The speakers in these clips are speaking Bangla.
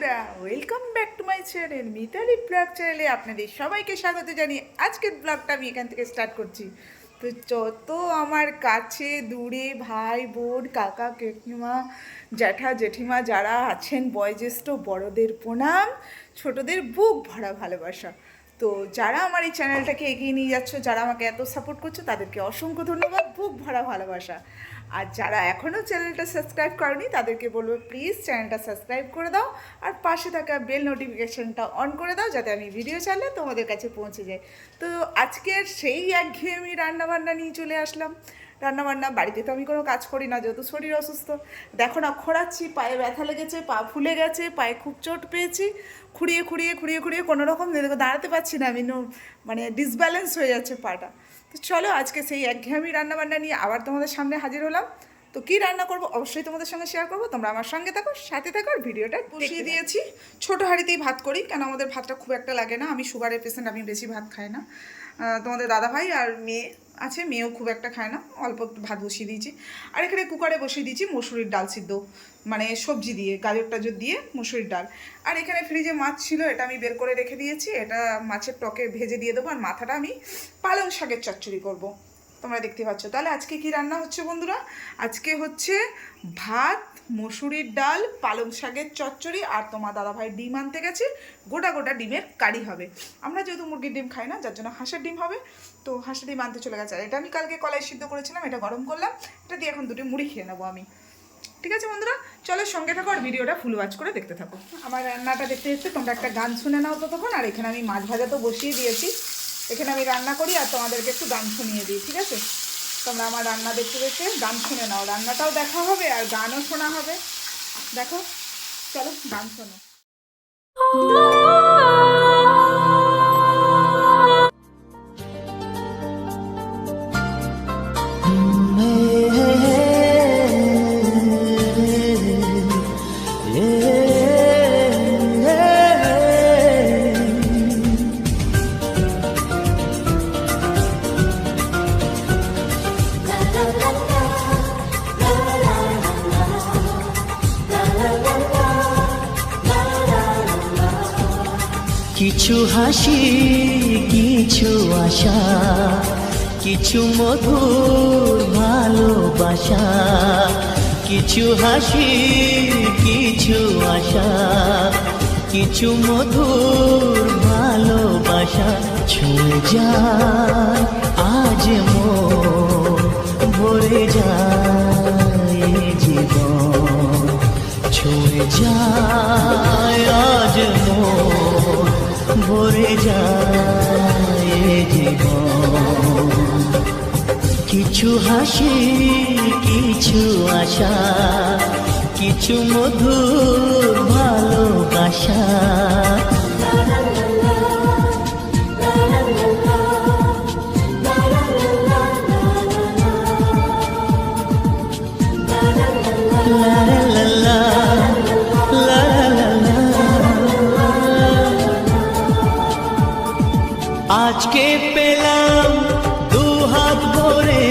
বন্ধুরা, welcome back to my channel Mitali blog চ্যানেলে আপনাদের সবাইকে স্বাগত জানিয়ে আজকের ব্লগটা আমি এখান থেকে স্টার্ট করছি। তো যত আমার কাছে দূরে ভাই বোন কাকা কাকিমা জ্যাঠা জেঠিমা যারা আছেন বয়োজ্যেষ্ঠ বড়দের প্রণাম, ছোটদের বুক ভরা ভালোবাসা। তো যারা আমার এই চ্যানেলটাকে এগিয়ে নিয়ে যাচ্ছ, যারা আমাকে এত সাপোর্ট করছো, তাদেরকে অসংখ্য ধন্যবাদ, বুক ভরা ভালোবাসা। আর যারা এখনও চ্যানেলটা সাবস্ক্রাইব করেনি তাদেরকে বলবো প্লিজ চ্যানেলটা সাবস্ক্রাইব করে দাও আর পাশে থাকা বেল নোটিফিকেশনটা অন করে দাও, যাতে আমি ভিডিও ছাড়লে তোমাদের কাছে পৌঁছে যায়। তো আজকের সেই একঘেয়েমি রান্নাবান্না নিয়ে চলে আসলাম। রান্নাবান্না বাড়িতে তো আমি কোনো কাজ করি না, যেহেতু শরীর অসুস্থ। দেখো না, খোঁড়াচ্ছি, পায়ে ব্যথা লেগেছে, পা ফুলে গেছে, পায়ে খুব চোট পেয়েছি। খুঁড়িয়ে খুঁড়িয়ে খুঁড়িয়ে খুঁড়িয়ে কোনো রকম দাঁড়াতে পারছি না আমি, মানে ডিসব্যালেন্স হয়ে যাচ্ছে পাটা। তো চলো আজকে সেই একঘেয়েমি রান্নাবান্না নিয়ে আবার তোমাদের সামনে হাজির হলাম। তো কী রান্না করবো অবশ্যই তোমাদের সঙ্গে শেয়ার করবো, তোমরা আমার সঙ্গে থাকো, সাথে থাকো, আর ভিডিওটা বসিয়ে দিয়েছি। ছোটো হাঁড়িতেই ভাত করি, কেন আমাদের ভাতটা খুব একটা লাগে না, আমি সুগারের পেশেন্ট, আমি বেশি ভাত খাই না। তোমাদের দাদাভাই আর মেয়ে আছে, মেয়েও খুব একটা খায় না, অল্প একটু ভাত বসিয়ে দিয়েছি। আর এখানে কুকারে বসিয়ে দিয়েছি মসুরির ডাল সিদ্ধ, মানে সবজি দিয়ে, গাজর টাজর দিয়ে মসুরির ডাল। আর এখানে ফ্রিজে মাছ ছিল, এটা আমি বের করে রেখে দিয়েছি, এটা মাছের টকে ভেজে দিয়ে দেবো। আর মাথাটা আমি পালং শাকের চচ্চড়ি করবো, তোমরা দেখতে পাচ্ছ। তাহলে আজকে কি রান্না হচ্ছে বন্ধুরা? আজকে হচ্ছে ভাত, মসুরির ডাল, পালং শাকের চচ্চড়ি, আর তোমার দাদাভাই ডিম আনতে গেছে, গোটা গোটা ডিমের কারি হবে। আমরা যেহেতু মুরগির ডিম খাই না, যার জন্য হাঁসের ডিম হবে। তো হাঁসের ডিম আনতে চলে গেছে। আর এটা আমি কালকে কলাই সিদ্ধ করেছিলাম, এটা গরম করলাম, এটা দিয়ে এখন দুটো মুড়ি খেয়ে নেবো আমি। ঠিক আছে বন্ধুরা, চলো সঙ্গে থাকো আর ভিডিওটা ফুল ওয়াচ করে দেখতে থাকো। আমার রান্নাটা দেখতে দেখতে তোমরা একটা গান শুনে নাও ততক্ষণ। আর এখানে আমি মাছ ভাজা তো বসিয়ে দিয়েছি, এখানে আমি রান্না করি আর তোমাদেরকে একটু গান শুনিয়ে দিই, ঠিক আছে? তোমরা আমার রান্না দেখতে দেখতে গান শুনে নাও, রান্নাটাও দেখা হবে আর গানও শোনা হবে। দেখো, চলো গান শোনো। কিছু হাসি, কিছু আশা, কিছু মধুর ভালোবাসা। কিছু হাসি, কিছু আশা, কিছু মধুর ভালোবাসা। ছুঁয়ে যায় আজ মন, ভরে যায় জীবন। ছুঁয়ে যায় আজ মন, ভরে যায় জীবন। কিছু হাসি, কিছু আশা, কিছু মধুর ভালোবাসা। আজকে পেলাম দুহাত ভরে,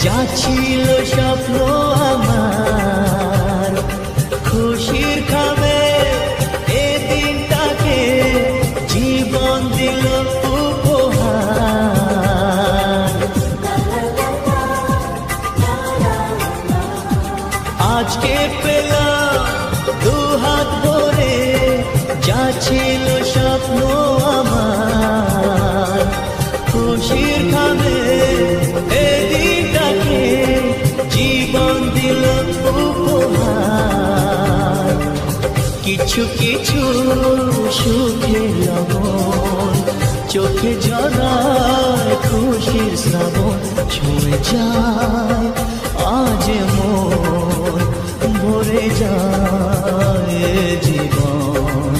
যা ছিল স্বপ্ন আমার। খুশির খাবে এ দিনটাকে, জীবন দিল উপহার। আজকে পেলাম দুহাত ভরে, যা ছিল স্বপ্ন আমার। খুশির খাবে এ দিনটাকে, জীবন দিল উপহার। কিছু কিছু সুখের লবণ, চোখে জড়ায় খুশির শ্রাবণ। ছুঁয়ে যায় আজ মন, ভরে যায় জীবন।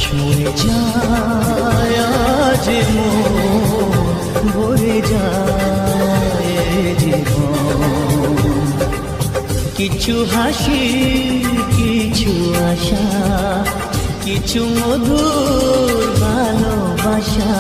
ছুঁয়ে যায় আজ মন, ভরে যায় জীবন। কিছু হাসি, কিছু আশা, কিছু মধুর ভালোবাসা।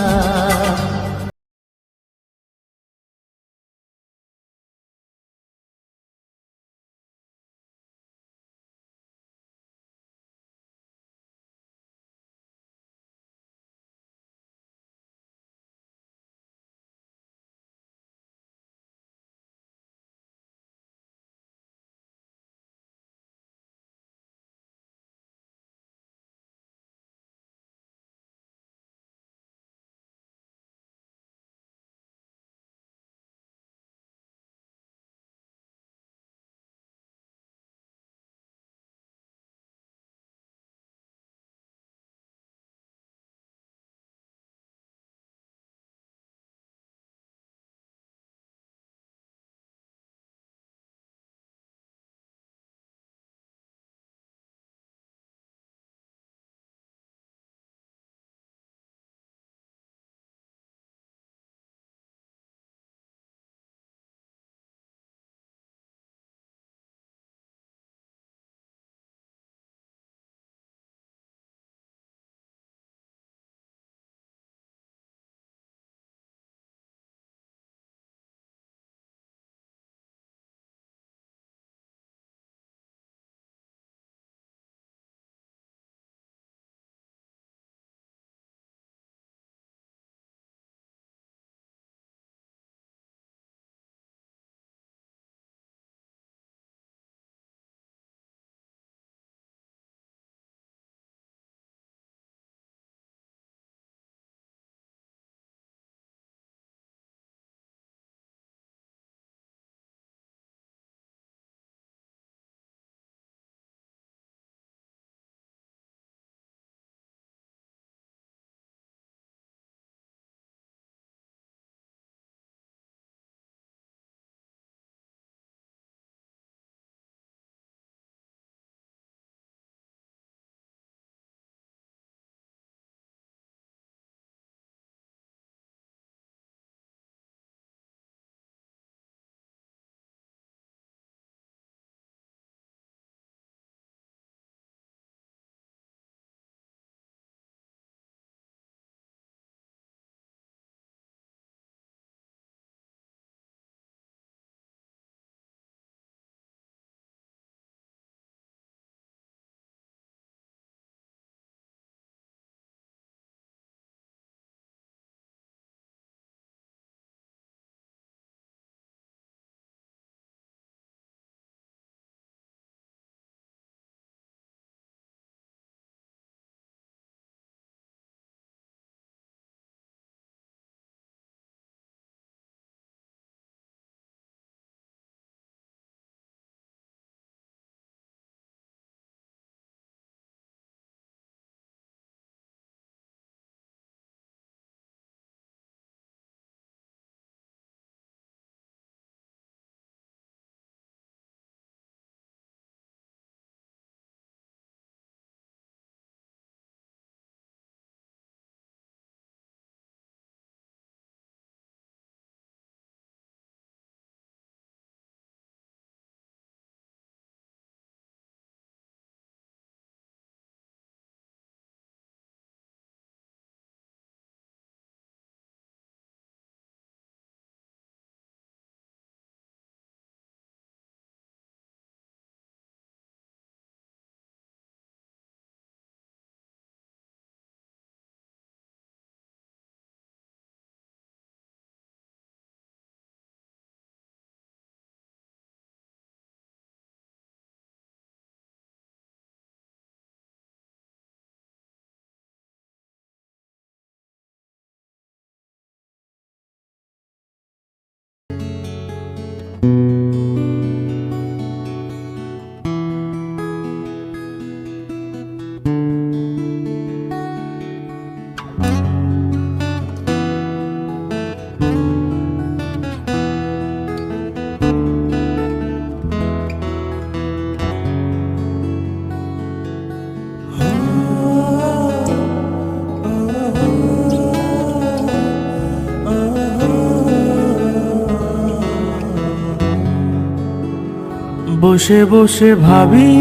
বসে বসে ভাবি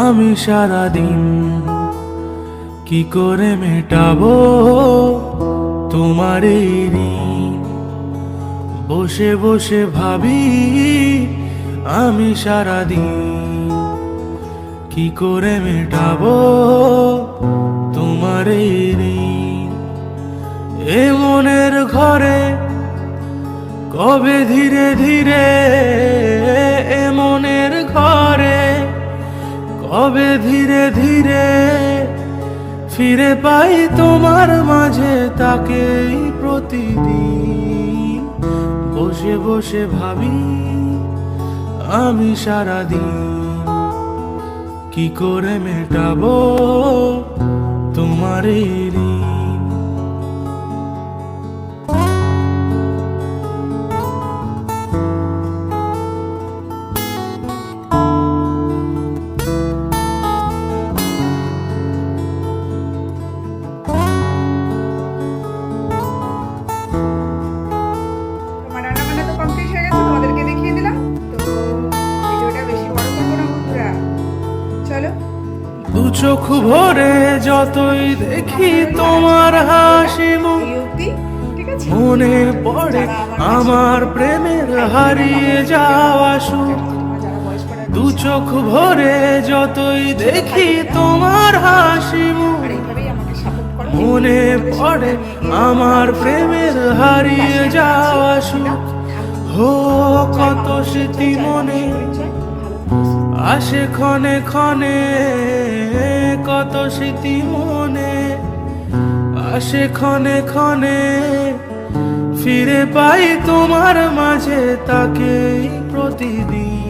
আমি সারাদিন কি করে মেটাবো তোমার এই ঋণ। বসে বসে ভাবি আমি সারাদিন কি করে মেটাবো তোমার এই ঋণ। এ মনের ঘরে কবে ধীরে ধীরে, এ মনের ঘরে কবে ধীরে ধীরে ফিরে পাই তোমার মাঝে তাকেই প্রতিদিন। বসে বসে ভাবি আমি সারাদিন কি করে মেটাবো তোমার এই ঋণ। তোমার রান্নাবান্না তো কমপ্লিট হয়ে গেছে, তোমাদেরকে দেখিয়ে দিলাম। তো ভিডিওটা বেশি বড় করবো না বন্ধুরা, চলো। দু চোখ ভরে যতই দেখি তোমার হাসি মুখ, এই অবধি, ঠিক আছে? মনে পড়ে আমার প্রেমের হারিয়ে যাওয়া সুখ। যারা বয়স করার দু চোখ ভরে যতই দেখি তোমার হাসি মুখ, আর এইভাবেই আমাকে সাপোর্ট করো। মনে পড়ে আমার প্রেমের হারিয়ে যাওয়া সুখ। হো কত স্মৃতি মনে আসে ক্ষণে ক্ষণে, কত স্মৃতি মনে আসে ক্ষণে ক্ষণে ফিরে পাই তোমার মাঝে তাকেই প্রতিদিন।